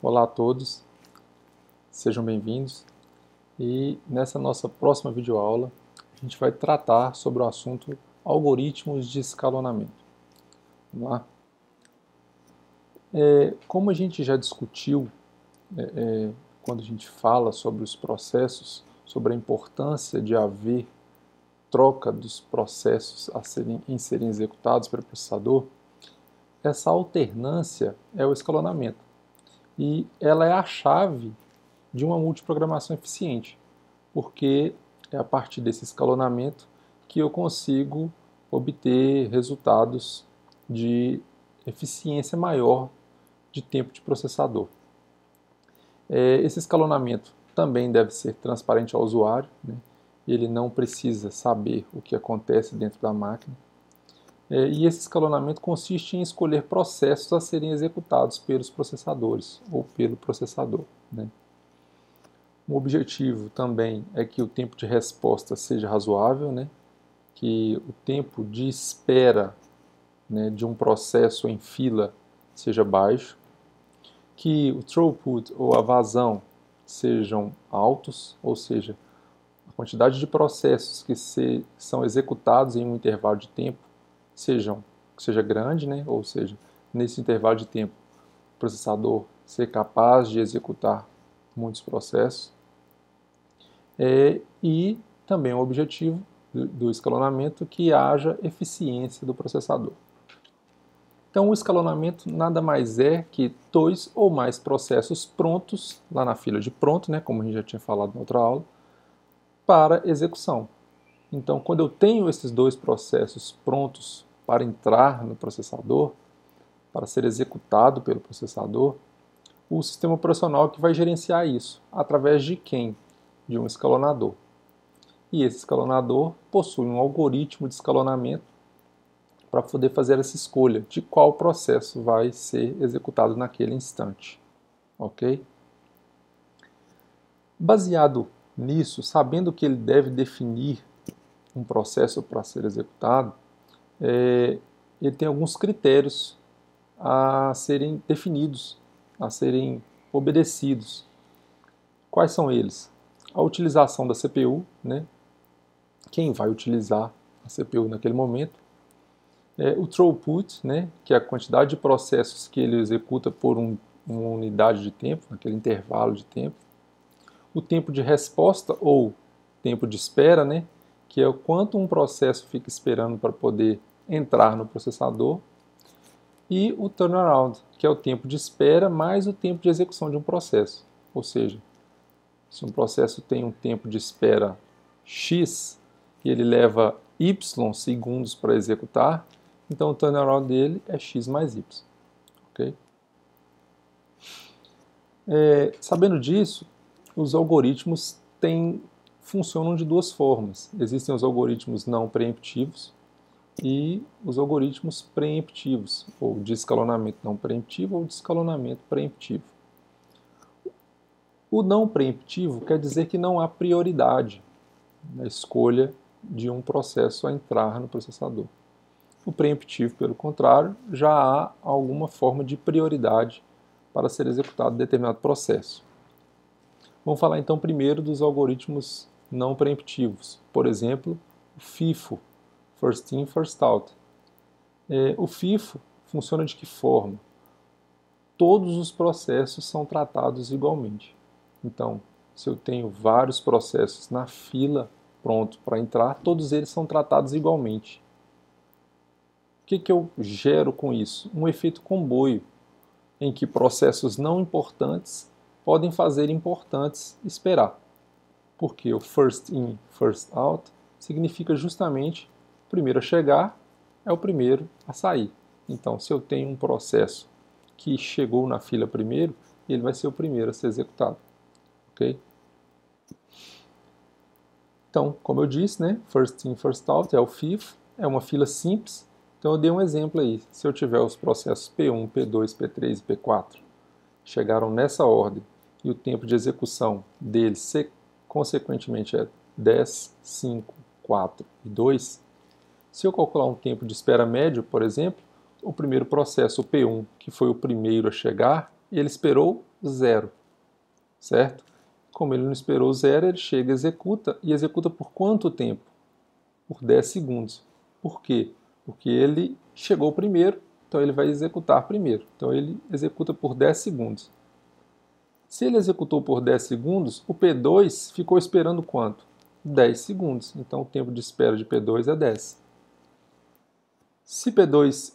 Olá a todos, sejam bem-vindos e nessa nossa próxima videoaula a gente vai tratar sobre o assunto algoritmos de escalonamento. Vamos lá? Como a gente já discutiu quando a gente fala sobre os processos, sobre a importância de haver troca dos processos em serem executados pelo processador, essa alternância é o escalonamento e ela é a chave de uma multiprogramação eficiente, porque é a partir desse escalonamento que eu consigo obter resultados de eficiência maior de tempo de processador. Esse escalonamento também deve ser transparente ao usuário, né? Ele não precisa saber o que acontece dentro da máquina. E esse escalonamento consiste em escolher processos a serem executados pelos processadores ou pelo processador, né? O objetivo também é que o tempo de resposta seja razoável, né? Que o tempo de espera, né, de um processo em fila seja baixo, que o throughput ou a vazão sejam altos, ou seja, a quantidade de processos que são executados em um intervalo de tempo seja grande, né? Ou seja, nesse intervalo de tempo o processador ser capaz de executar muitos processos. E também o objetivo do escalonamento que haja eficiência do processador. Então, o escalonamento nada mais é que dois ou mais processos prontos, lá na fila de pronto, né, como a gente já tinha falado na outra aula, para execução. Então, quando eu tenho esses dois processos prontos para entrar no processador, para ser executado pelo processador, o sistema operacional que vai gerenciar isso, através de quem? De um escalonador. E esse escalonador possui um algoritmo de escalonamento para poder fazer essa escolha de qual processo vai ser executado naquele instante. Ok? Baseado nisso, sabendo que ele deve definir um processo para ser executado, ele tem alguns critérios a serem definidos, a serem obedecidos. Quais são eles? A utilização da CPU, né? Quem vai utilizar a CPU naquele momento, o throughput, né, que é a quantidade de processos que ele executa por uma unidade de tempo, naquele intervalo de tempo, o tempo de resposta ou tempo de espera, né, que é o quanto um processo fica esperando para poder entrar no processador, e o turnaround, que é o tempo de espera mais o tempo de execução de um processo. Ou seja, se um processo tem um tempo de espera x e ele leva y segundos para executar, então o turnaround dele é x mais y. Okay? Sabendo disso, os algoritmos funcionam de duas formas. Existem os algoritmos não preemptivos e os algoritmos preemptivos, ou de escalonamento não preemptivo ou de escalonamento preemptivo. O não preemptivo quer dizer que não há prioridade na escolha de um processo a entrar no processador. O preemptivo, pelo contrário, já há alguma forma de prioridade para ser executado determinado processo. Vamos falar então primeiro dos algoritmos não preemptivos. Por exemplo, o FIFO, First In, First Out. O FIFO funciona de que forma? Todos os processos são tratados igualmente. Então, se eu tenho vários processos na fila pronto para entrar, todos eles são tratados igualmente. O que eu gero com isso? Um efeito comboio, em que processos não importantes podem fazer importantes esperar. Porque o first in, first out significa justamente o primeiro a chegar é o primeiro a sair. Então, se eu tenho um processo que chegou na fila primeiro, ele vai ser o primeiro a ser executado. Ok? Então, como eu disse, né, first in, first out é o FIFO, é uma fila simples. Então eu dei um exemplo aí. Se eu tiver os processos P1, P2, P3 e P4 chegaram nessa ordem e o tempo de execução deles consequentemente é 10, 5, 4 e 2, se eu calcular um tempo de espera médio, por exemplo, o primeiro processo, o P1, que foi o primeiro a chegar, e ele esperou 0, certo? Como ele não esperou 0, ele chega, executa, e executa por quanto tempo? Por 10 segundos. Por quê? Porque ele chegou primeiro, então ele vai executar primeiro. Então ele executa por 10 segundos. Se ele executou por 10 segundos, o P2 ficou esperando quanto? 10 segundos. Então o tempo de espera de P2 é 10. Se P2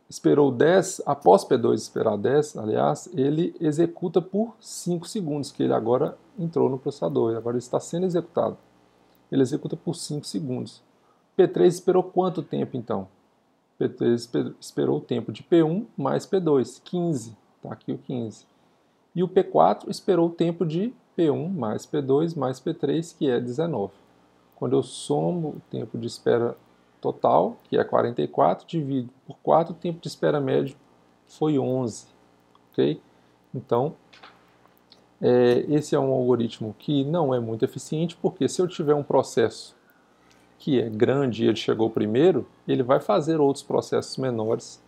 esperou 10, após P2 esperar 10, aliás, ele executa por 5 segundos, que ele agora entrou no processador, agora ele está sendo executado. Ele executa por 5 segundos. P3 esperou quanto tempo, então? P3 esperou o tempo de P1 mais P2, 15. Está aqui o 15. E o P4 esperou o tempo de P1 mais P2 mais P3, que é 19. Quando eu somo o tempo de espera total, que é 44, divido por 4, o tempo de espera médio foi 11. Okay? Então, esse é um algoritmo que não é muito eficiente, porque se eu tiver um processo que é grande e ele chegou primeiro, ele vai fazer outros processos menores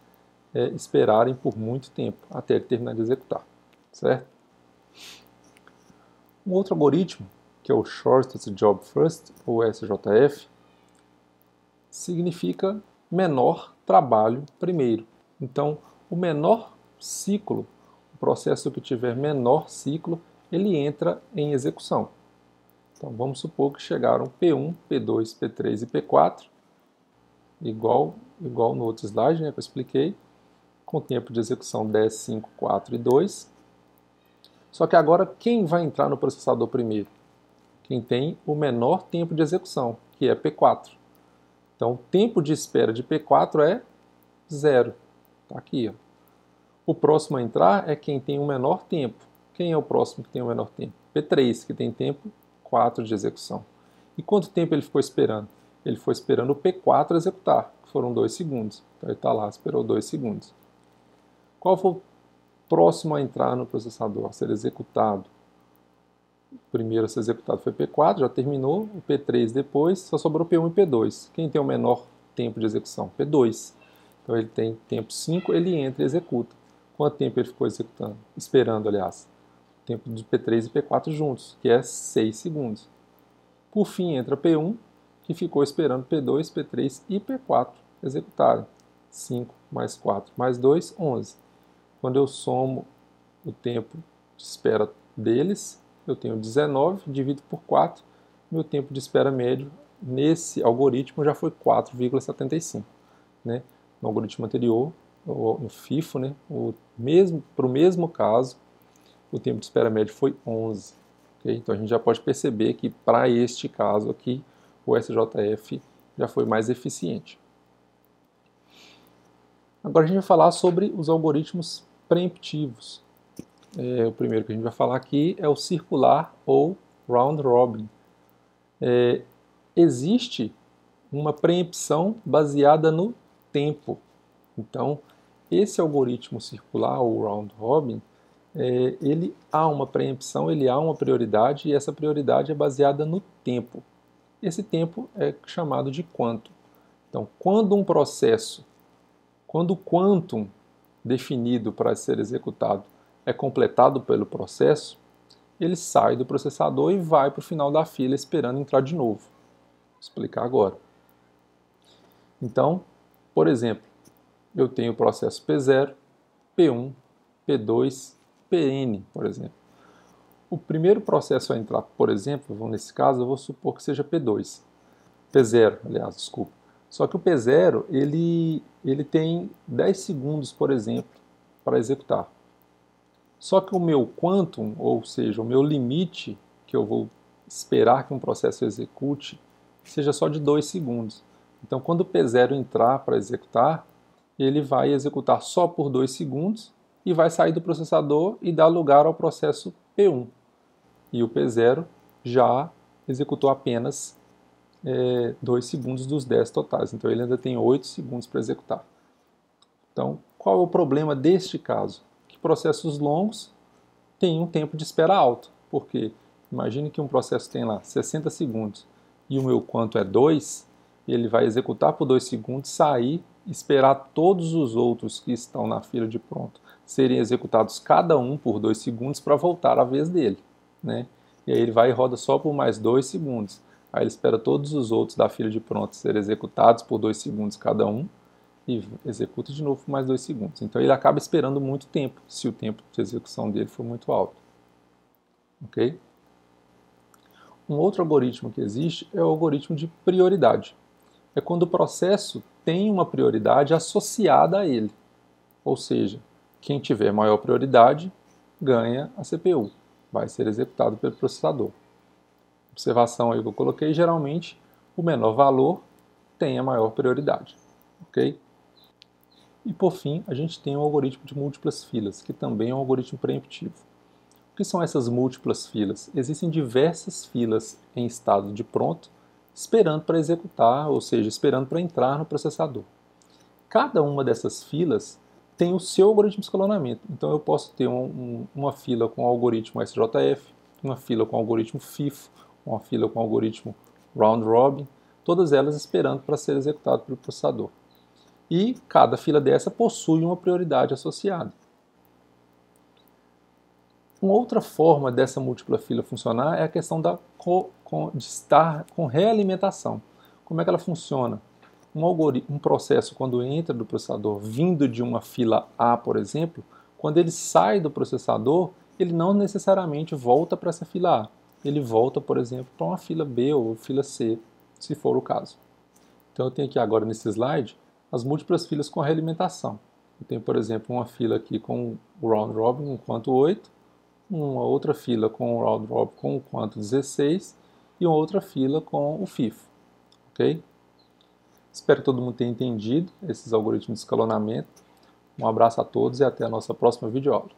esperarem por muito tempo, até ele terminar de executar. Certo? Um outro algoritmo, que é o Shortest Job First, ou SJF, significa menor trabalho primeiro. Então, o menor ciclo, o processo que tiver menor ciclo, ele entra em execução. Então, vamos supor que chegaram P1, P2, P3 e P4, igual no outro slide, né, que eu expliquei, com tempo de execução 10, 5, 4 e 2. Só que agora, quem vai entrar no processador primeiro? Quem tem o menor tempo de execução, que é P4. Então, o tempo de espera de P4 é 0. Está aqui. Ó. O próximo a entrar é quem tem o menor tempo. Quem é o próximo que tem o menor tempo? P3, que tem tempo 4 de execução. E quanto tempo ele ficou esperando? Ele foi esperando o P4 executar, que foram 2 segundos. Então, ele está lá, esperou 2 segundos. Qual foi o próximo a entrar no processador, a ser executado? O primeiro a ser executado foi P4, já terminou. O P3 depois, só sobrou P1 e P2. Quem tem o menor tempo de execução? P2. Então ele tem tempo 5, ele entra e executa. Quanto tempo ele ficou executando? Esperando, aliás. O tempo de P3 e P4 juntos, que é 6 segundos. Por fim, entra P1, que ficou esperando P2, P3 e P4 executarem. 5 mais 4 mais 2, 11. Quando eu somo o tempo de espera deles, eu tenho 19, divido por 4, meu tempo de espera médio nesse algoritmo já foi 4,75. Né? No algoritmo anterior, no FIFO, né? Para o mesmo caso, o tempo de espera médio foi 11. Okay? Então a gente já pode perceber que para este caso aqui, o SJF já foi mais eficiente. Agora a gente vai falar sobre os algoritmos preemptivos. O primeiro que a gente vai falar aqui é o circular ou round robin. Existe uma preempção baseada no tempo. Então, esse algoritmo circular ou round robin, ele há uma preempção, ele há uma prioridade e essa prioridade é baseada no tempo. Esse tempo é chamado de quantum. Então, quando o quantum definido para ser executado é completado pelo processo, ele sai do processador e vai para o final da fila esperando entrar de novo. Vou explicar agora. Então, por exemplo, eu tenho o processo P0, P1, P2, Pn, por exemplo. O primeiro processo a entrar, por exemplo, nesse caso, eu vou supor que seja P2. P0, aliás, desculpa. Só que o P0, ele tem 10 segundos, por exemplo, para executar. Só que o meu quantum, ou seja, o meu limite que eu vou esperar que um processo execute, seja só de 2 segundos. Então, quando o P0 entrar para executar, ele vai executar só por 2 segundos e vai sair do processador e dar lugar ao processo P1. E o P0 já executou apenas 2 segundos dos 10 totais. Então, ele ainda tem 8 segundos para executar. Então, qual é o problema deste caso? Processos longos têm um tempo de espera alto, porque imagine que um processo tem lá 60 segundos e o meu quanto é 2, ele vai executar por 2 segundos, sair, esperar todos os outros que estão na fila de pronto serem executados cada um por 2 segundos para voltar à vez dele, né? E aí ele vai e roda só por mais 2 segundos. Aí ele espera todos os outros da fila de pronto serem executados por 2 segundos cada um e executa de novo por mais 2 segundos. Então ele acaba esperando muito tempo, se o tempo de execução dele for muito alto. Ok? Um outro algoritmo que existe é o algoritmo de prioridade. É quando o processo tem uma prioridade associada a ele. Ou seja, quem tiver maior prioridade ganha a CPU, vai ser executado pelo processador. Observação aí que eu coloquei, geralmente o menor valor tem a maior prioridade. Ok? E por fim, a gente tem o algoritmo de múltiplas filas, que também é um algoritmo preemptivo. O que são essas múltiplas filas? Existem diversas filas em estado de pronto, esperando para executar, ou seja, esperando para entrar no processador. Cada uma dessas filas tem o seu algoritmo de escalonamento. Então eu posso ter uma fila com o algoritmo SJF, uma fila com o algoritmo FIFO, uma fila com o algoritmo Round Robin, todas elas esperando para ser executado pelo processador. E cada fila dessa possui uma prioridade associada. Uma outra forma dessa múltipla fila funcionar é a questão de estar com realimentação. Como é que ela funciona? Um processo, quando entra do processador vindo de uma fila A, por exemplo, quando ele sai do processador, ele não necessariamente volta para essa fila A. Ele volta, por exemplo, para uma fila B ou fila C, se for o caso. Então eu tenho aqui agora nesse slide as múltiplas filas com realimentação. Eu tenho, por exemplo, uma fila aqui com o round robin, um quanto 8, uma outra fila com o round robin com o quanto 16 e uma outra fila com o FIFO. Ok? Espero que todo mundo tenha entendido esses algoritmos de escalonamento. Um abraço a todos e até a nossa próxima videoaula.